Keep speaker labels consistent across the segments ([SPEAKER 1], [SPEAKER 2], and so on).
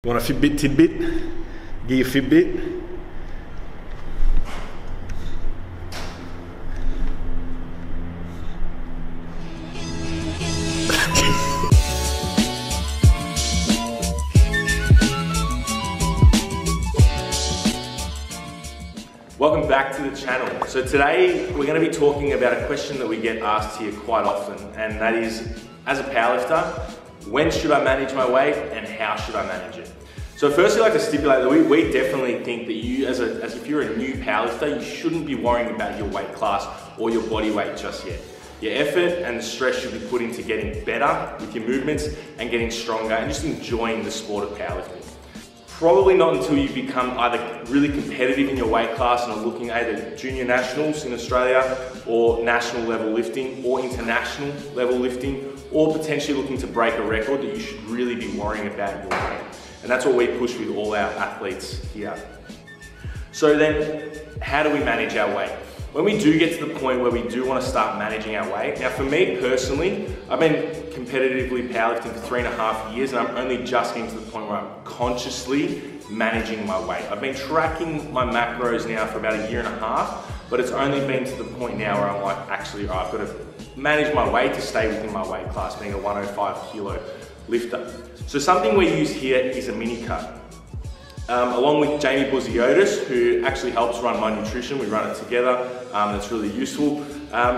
[SPEAKER 1] Want a Fitbit tidbit? Get your Fitbit. Welcome back to the channel. So today we're going to be talking about a question that we get asked here quite often, and that is, as a powerlifter, when should I manage my weight and how should I manage it? So firstly, I'd like to stipulate that we definitely think that you, as if you're a new powerlifter, you shouldn't be worrying about your weight class or your body weight just yet. Your effort and the stress should be put into getting better with your movements and getting stronger and just enjoying the sport of powerlifting. Probably not until you become either really competitive in your weight class and are looking at either junior nationals in Australia or national level lifting or international level lifting, or potentially looking to break a record, that you should really be worrying about your weight. And that's what we push with all our athletes here. So then, how do we manage our weight? When we do get to the point where we do want to start managing our weight, now for me personally, I've been competitively powerlifting for 3.5 years, and I'm only just getting to the point where I'm consciously managing my weight. I've been tracking my macros now for about 1.5 years, but it's only been to the point now where I'm like, actually, I've got to manage my weight to stay within my weight class, being a 105 kilo lifter. So something we use here is a mini cut. Along with Jamie Buziotis, who actually helps run my nutrition. We run it together, and it's really useful.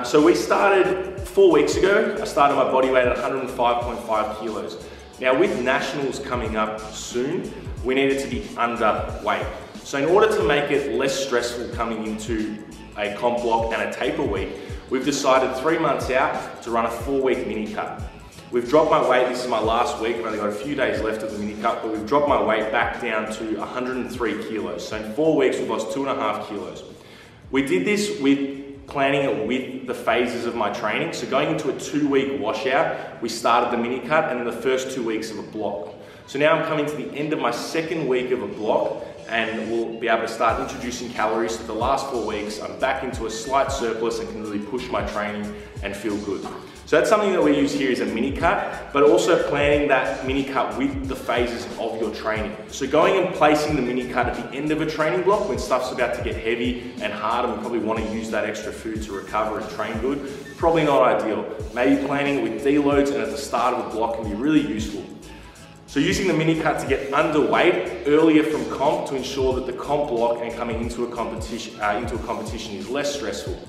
[SPEAKER 1] So we started 4 weeks ago. I started my body weight at 105.5 kilos. Now with nationals coming up soon, we needed to be underweight. So in order to make it less stressful coming into a comp block and a taper week, we've decided 3 months out to run a 4-week mini cut. We've dropped my weight, this is my last week, I've only got a few days left of the mini cut, but we've dropped my weight back down to 103 kilos. So in 4 weeks, we've lost 2.5 kilos. We did this with planning it with the phases of my training. So going into a 2-week washout, we started the mini cut and then the first 2 weeks of a block. So now I'm coming to the end of my 2nd week of a block, and we'll be able to start introducing calories. So the last 4 weeks, I'm back into a slight surplus and can really push my training and feel good. So that's something that we use here is a mini cut, but also planning that mini cut with the phases of your training. So going and placing the mini cut at the end of a training block when stuff's about to get heavy and hard and we probably want to use that extra food to recover and train good, probably not ideal. Maybe planning it with deloads and at the start of a block can be really useful. So using the mini cut to get underweight earlier from comp to ensure that the comp block and coming into a competition is less stressful.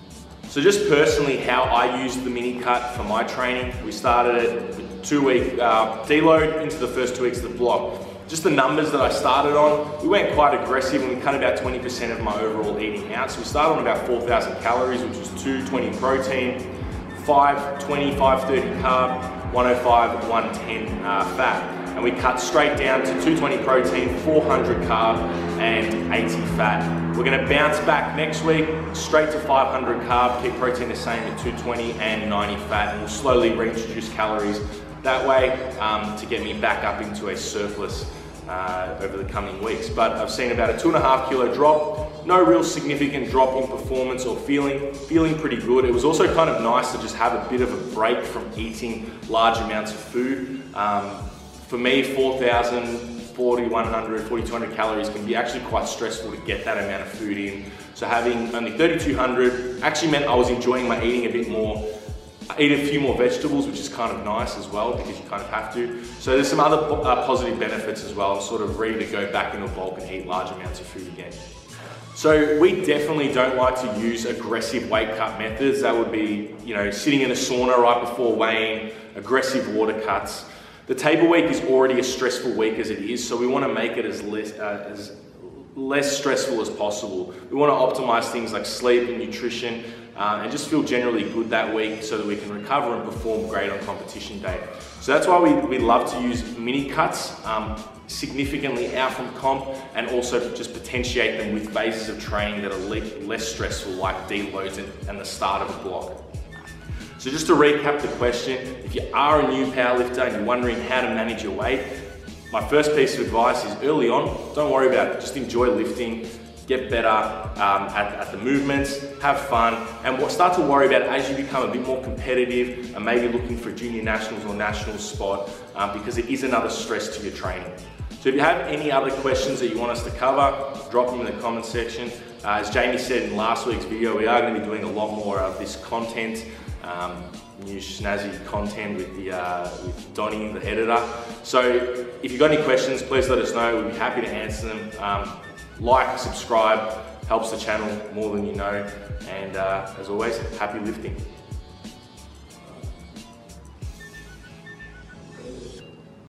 [SPEAKER 1] So just personally, how I used the mini cut for my training, we started it with 2-week deload into the first 2 weeks of the block. Just the numbers that I started on, we went quite aggressive and we cut about 20% of my overall eating out. So we started on about 4,000 calories, which was 220 protein, 520, 530 carb, 105, 110 fat. And we cut straight down to 220 protein, 400 carb, and 80 fat. We're gonna bounce back next week, straight to 500 carb, keep protein the same at 220 and 90 fat, and we'll slowly reintroduce calories that way to get me back up into a surplus over the coming weeks. But I've seen about a 2.5 kilo drop, no real significant drop in performance or feeling pretty good. It was also kind of nice to just have a bit of a break from eating large amounts of food. For me, 4,000, 4,100, 4,200 calories can be actually quite stressful to get that amount of food in. So having only 3,200 actually meant I was enjoying my eating a bit more. I eat a few more vegetables, which is kind of nice as well because you kind of have to. So there's some other positive benefits as well. I'm sort of ready to go back into bulk and eat large amounts of food again. So we definitely don't like to use aggressive weight cut methods. That would be, sitting in a sauna right before weighing, aggressive water cuts. The taper week is already a stressful week as it is, so we want to make it as less stressful as possible. We want to optimize things like sleep and nutrition and just feel generally good that week so that we can recover and perform great on competition day. So that's why we love to use mini cuts significantly out from comp, and also just potentiate them with phases of training that are less stressful, like deloads and the start of a block. So just to recap the question, if you are a new powerlifter and you're wondering how to manage your weight, my first piece of advice is early on, don't worry about it, just enjoy lifting, get better at the movements, have fun, and start to worry about it as you become a bit more competitive and maybe looking for a junior nationals or national spot because it is another stress to your training. So if you have any other questions that you want us to cover, drop them in the comment section. As Jamie said in last week's video, we are going to be doing a lot more of this content, new snazzy content with Donnie, the editor. So if you've got any questions, please let us know. We'd be happy to answer them. Like, subscribe, helps the channel more than you know. And as always, happy lifting.